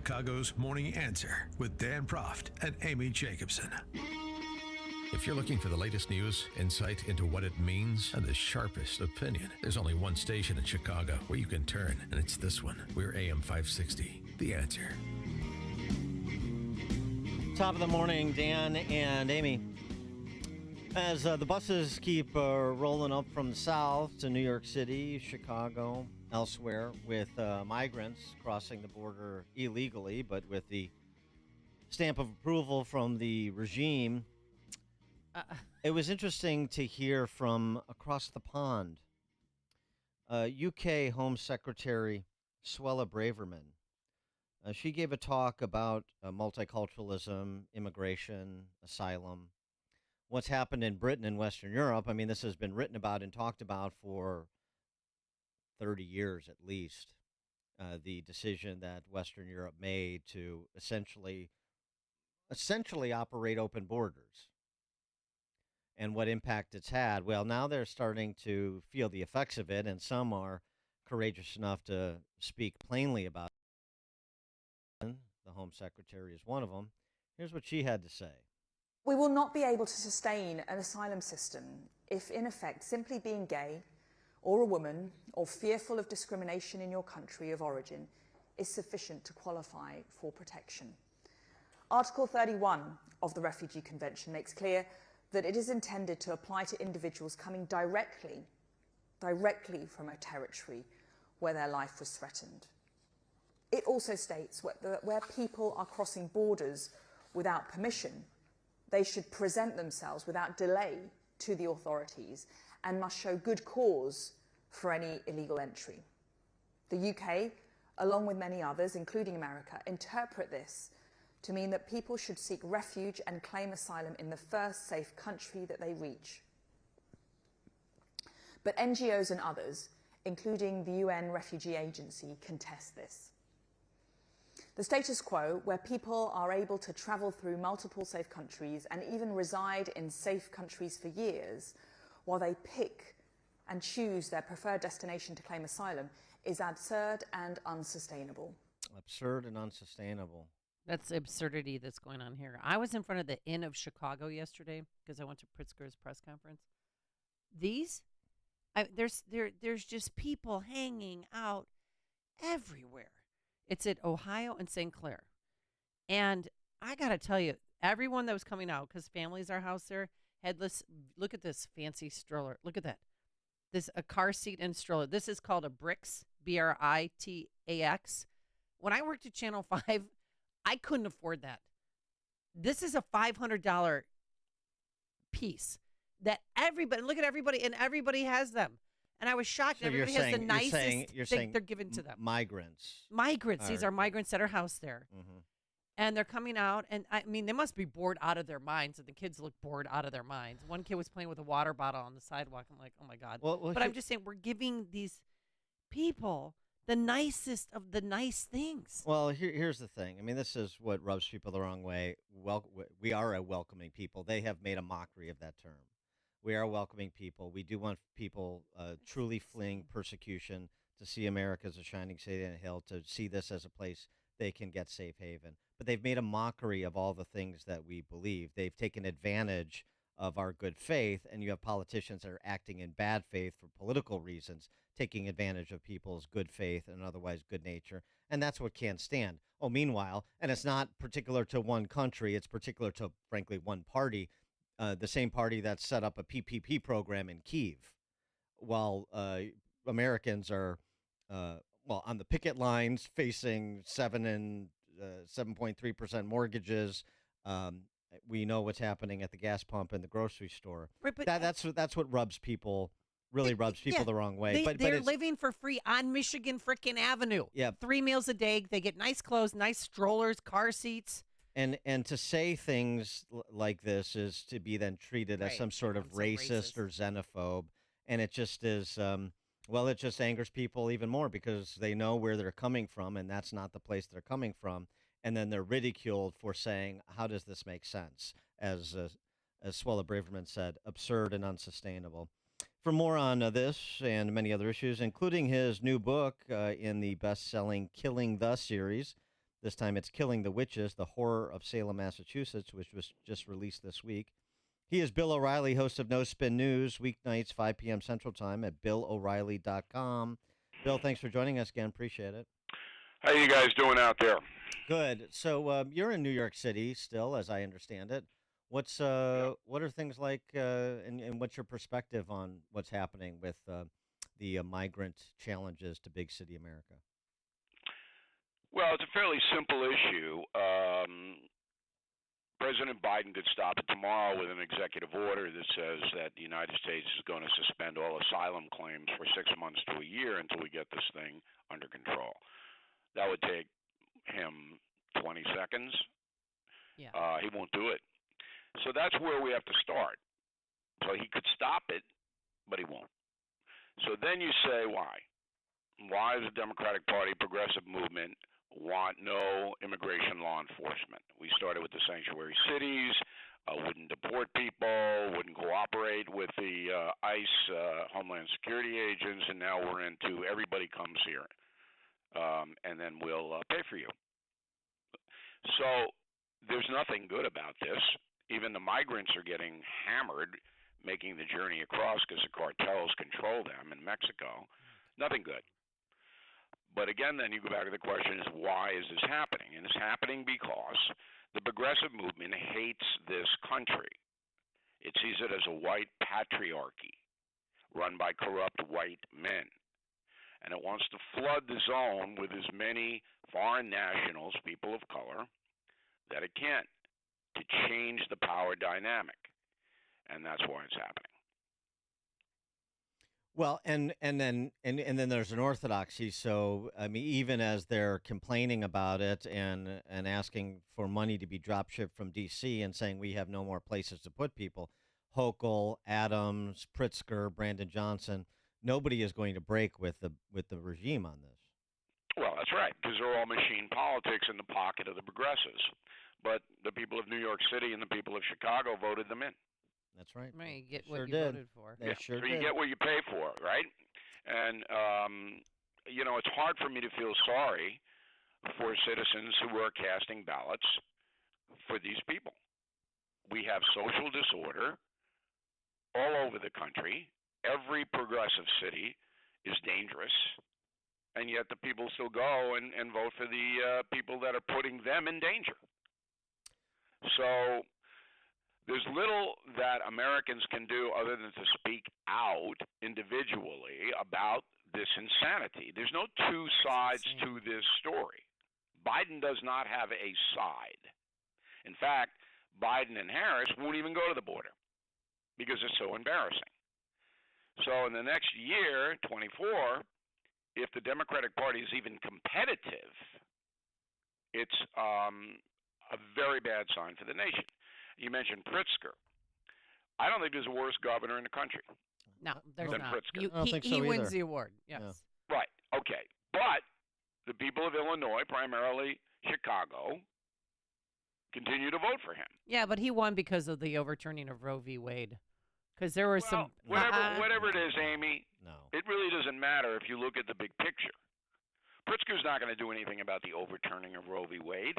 Chicago's Morning Answer with Dan Proft and Amy Jacobson. If you're looking for the latest news, insight into what it means, and the sharpest opinion, there's only one station in Chicago where you can turn, and it's this one. We're AM 560, The Answer. Top of the morning, Dan and Amy. As the buses keep rolling up from the south to New York City, Chicago, elsewhere, with migrants crossing the border illegally, but with the stamp of approval from the regime, it was interesting to hear from across the pond. UK Home Secretary Suella Braverman. She gave a talk about multiculturalism, immigration, asylum, what's happened in Britain and Western Europe. I mean, this has been written about and talked about for 30 years at least. The decision that Western Europe made to essentially operate open borders and what impact it's had. Well, now they're starting to feel the effects of it, and some are courageous enough to speak plainly about it. The Home Secretary is one of them. Here's what she had to say. We will not be able to sustain an asylum system if, in effect, simply being gay or a woman or fearful of discrimination in your country of origin is sufficient to qualify for protection. Article 31 of the Refugee Convention makes clear that it is intended to apply to individuals coming directly from a territory where their life was threatened. It also states that where people are crossing borders without permission, they should present themselves without delay to the authorities and must show good cause for any illegal entry. The UK, along with many others, including America, interpret this to mean that people should seek refuge and claim asylum in the first safe country that they reach. But NGOs and others, including the UN Refugee Agency, contest this. The status quo, where people are able to travel through multiple safe countries and even reside in safe countries for years while they pick and choose their preferred destination to claim asylum, is absurd and unsustainable. Absurd and unsustainable. That's the absurdity that's going on here. I was in front of the Inn of Chicago yesterday because I went to Pritzker's press conference. There's just people hanging out everywhere. It's at Ohio and St. Clair. And I got to tell you, everyone that was coming out, because families are housed there, headless. Look at this fancy stroller. Look at that. A car seat and stroller. This is called a Brix, BRITAX. When I worked at Channel 5, I couldn't afford that. This is a $500 piece that everybody, look at everybody, and everybody has them. And I was shocked. So Everybody has the nicest thing they're given to them. Migrants. These are migrants that are housed there. Mm-hmm. And they're coming out, and I mean, they must be bored out of their minds, and the kids look bored out of their minds. One kid was playing with a water bottle on the sidewalk. I'm like, oh my God. But I'm just saying, we're giving these people the nicest of the nice things. Well, here's the thing. I mean, this is what rubs people the wrong way. We are a welcoming people. They have made a mockery of that term. We are welcoming people. We do want people truly fleeing persecution to see America as a shining city on a hill, to see this as a place they can get safe haven. But they've made a mockery of all the things that we believe. They've taken advantage of our good faith, and you have politicians that are acting in bad faith for political reasons, taking advantage of people's good faith and otherwise good nature, and that's what can't stand. Oh, meanwhile, and it's not particular to one country, it's particular to, frankly, one party, the same party that set up a PPP program in Kyiv, while Americans are, on the picket lines facing 7.3% mortgages. We know what's happening at the gas pump and the grocery store. Right, but that's what rubs people the wrong way. They're living for free on Michigan frickin' Avenue. Yeah, 3 meals a day. They get nice clothes, nice strollers, car seats. And to say things like this is to be then treated as some sort of racist or xenophobe, and it just is. It just angers people even more because they know where they're coming from, and that's not the place they're coming from. And then they're ridiculed for saying, how does this make sense? As Suella Braverman said, absurd and unsustainable. For more on this and many other issues, including his new book in the best-selling Killing the series, This time it's Killing the Witches, The Horror of Salem, Massachusetts, which was just released this week. He is Bill O'Reilly, host of No Spin News, weeknights, 5 p.m. Central Time at BillO'Reilly.com. Bill, thanks for joining us again. Appreciate it. How you guys doing out there? Good. So you're in New York City still, as I understand it. What are things like, and what's your perspective on what's happening with the migrant challenges to big city America? Well, it's a fairly simple issue. President Biden could stop it tomorrow with an executive order that says that the United States is going to suspend all asylum claims for 6 months to a year until we get this thing under control. That would take him 20 seconds. Yeah. He won't do it. So that's where we have to start. So he could stop it, but he won't. So then you say why? Why does the Democratic Party progressive movement want no immigration law enforcement? We started with the sanctuary cities, wouldn't deport people, wouldn't cooperate with the ICE, Homeland Security agents, and now we're into everybody comes here, and then we'll pay for you. So there's nothing good about this. Even the migrants are getting hammered making the journey across because the cartels control them in Mexico. Nothing good. But again, then you go back to the question is why is this happening? And it's happening because the progressive movement hates this country. It sees it as a white patriarchy run by corrupt white men. And it wants to flood the zone with as many foreign nationals, people of color, that it can to change the power dynamic. And that's why it's happening. Well, and then there's an orthodoxy. So I mean, even as they're complaining about it and asking for money to be drop shipped from D.C. and saying we have no more places to put people, Hochul, Adams, Pritzker, Brandon Johnson, nobody is going to break with the regime on this. Well, that's right, because they're all machine politics in the pocket of the progressives. But the people of New York City and the people of Chicago voted them in. That's right. Right, you get Sure what you did. voted for. They sure so did. you get what you pay for, right? And, it's hard for me to feel sorry for citizens who are casting ballots for these people. We have social disorder all over the country. Every progressive city is dangerous, and yet the people still go and vote for the people that are putting them in danger. So there's little that Americans can do other than to speak out individually about this insanity. There's no two sides to this story. Biden does not have a side. In fact, Biden and Harris won't even go to the border because it's so embarrassing. So in the next year, 24, if the Democratic Party is even competitive, it's a very bad sign for the nation. You mentioned Pritzker. I don't think there's a worse governor in the country. No, there's Than not. Pritzker. I don't think so he wins either. the award. Yes. Yeah. Right. Okay. But the people of Illinois, primarily Chicago, continue to vote for him. Yeah, but he won because of the overturning of Roe v. Wade. Because there were some. Whatever it is, Amy, No. it really doesn't matter if you look at the big picture. Pritzker's not going to do anything about the overturning of Roe v. Wade.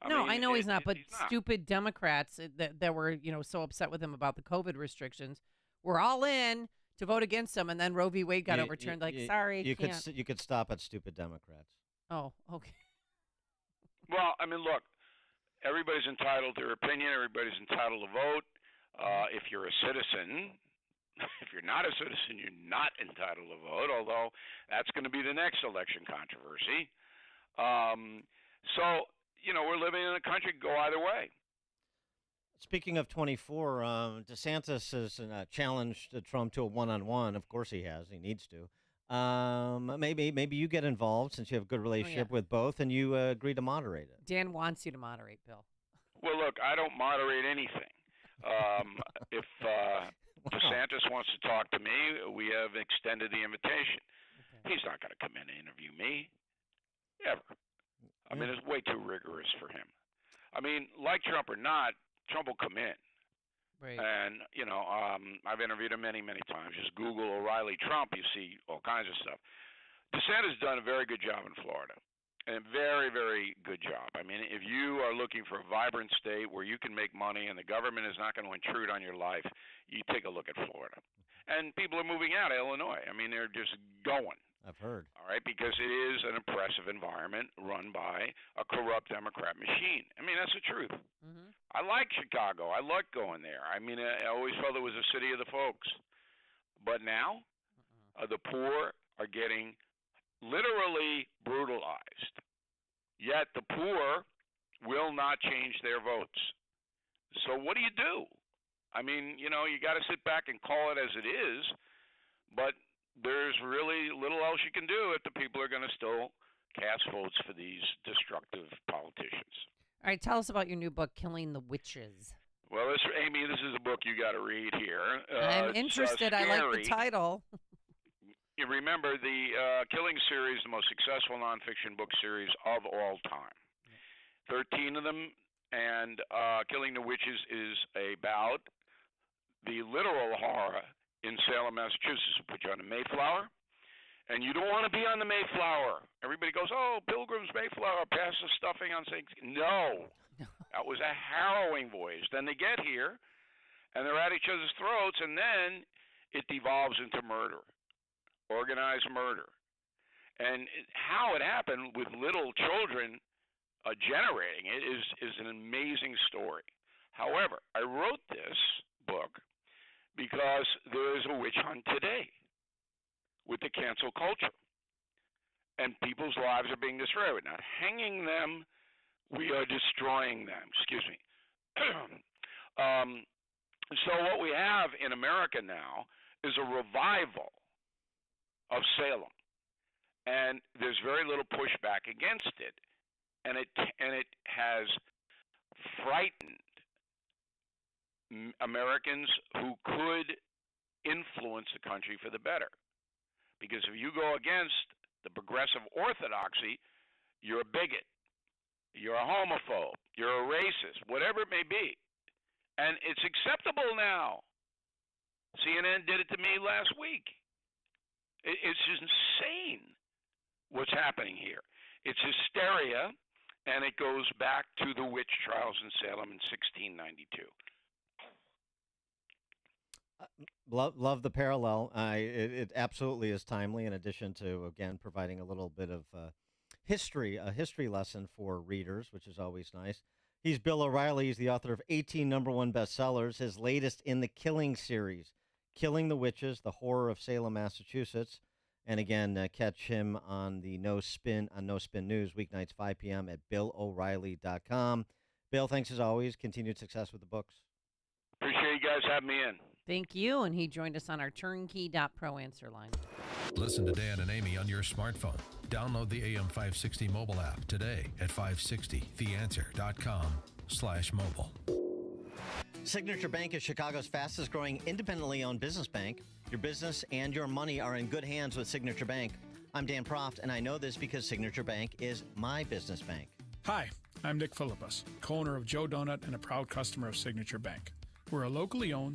I know he's not, but he's not. stupid Democrats that were, so upset with him about the COVID restrictions were all in to vote against him, and then Roe v. Wade got overturned. Sorry, you can't. you could stop at stupid Democrats. Oh, okay. Well, look, everybody's entitled to their opinion. Everybody's entitled to vote. If you're a citizen, if you're not a citizen, you're not entitled to vote, although that's going to be the next election controversy. So, we're living in a country could go either way. Speaking of 24, DeSantis has challenged Trump to a one-on-one. Of course he has. He needs to. Maybe you get involved since you have a good relationship with both, and you agree to moderate it. Dan wants you to moderate, Bill. Well, look, I don't moderate anything. If DeSantis wants to talk to me, we have extended the invitation. Okay. He's not going to come in and interview me, ever. It's way too rigorous for him. Like Trump or not, Trump will come in. Right. And, I've interviewed him many, many times. Just Google O'Reilly Trump, you see all kinds of stuff. DeSantis has done a very good job in Florida. And a very, very good job. I mean, if you are looking for a vibrant state where you can make money and the government is not going to intrude on your life, you take a look at Florida. And people are moving out of Illinois. I mean, they're just going. I've heard. All right, because it is an oppressive environment run by a corrupt Democrat machine. I mean, that's the truth. Mm-hmm. I like Chicago. I like going there. I mean, I always felt it was a city of the folks. But now, the poor are getting literally brutalized. Yet the poor will not change their votes. So what do? I mean, you got to sit back and call it as it is, but there's really little else you can do if the people are going to still cast votes for these destructive politicians. All right, tell us about your new book, Killing the Witches. Well, Amy, this is a book you got to read here. I'm interested. I like the title. You remember the Killing series, the most successful nonfiction book series of all time. 13 of them, and Killing the Witches is about the literal horror in Salem, Massachusetts. Put you on the Mayflower, and you don't want to be on the Mayflower. Everybody goes, oh, Pilgrim's Mayflower, pass the stuffing on Thanksgiving. No, that was a harrowing voyage. Then they get here, and they're at each other's throats, and then it devolves into murder. Organized murder. And how it happened with little children generating it is an amazing story. However, I wrote this book because there is a witch hunt today with the cancel culture. And people's lives are being destroyed. We're not hanging them, we are destroying them. Excuse me. So what we have in America now is a revival of Salem, and there's very little pushback against it, and it has frightened Americans who could influence the country for the better. Because if you go against the progressive orthodoxy, you're a bigot, you're a homophobe, you're a racist, whatever it may be, and it's acceptable now. CNN did it to me last week. It's just insane what's happening here. It's hysteria, and it goes back to the witch trials in Salem in 1692. Love the parallel. It absolutely is timely, in addition to, again, providing a little bit of a history lesson for readers, which is always nice. He's Bill O'Reilly. He's the author of 18 #1 bestsellers. His latest in the Killing series, Killing the Witches, The Horror of Salem, Massachusetts. And again, catch him on the No Spin News, weeknights 5 p.m. at BillO'Reilly.com. Bill, thanks as always. Continued success with the books. Appreciate you guys having me in. Thank you. And he joined us on our turnkey.pro answer line. Listen to Dan and Amy on your smartphone. Download the AM 560 mobile app today at 560theanswer.com/mobile. Signature Bank is Chicago's fastest growing independently owned business bank. Your business and your money are in good hands with Signature Bank. I'm Dan Proft, and I know this because Signature Bank is my business bank. Hi, I'm Nick Philippus, co-owner of Joe Donut and a proud customer of Signature Bank. We're a locally owned,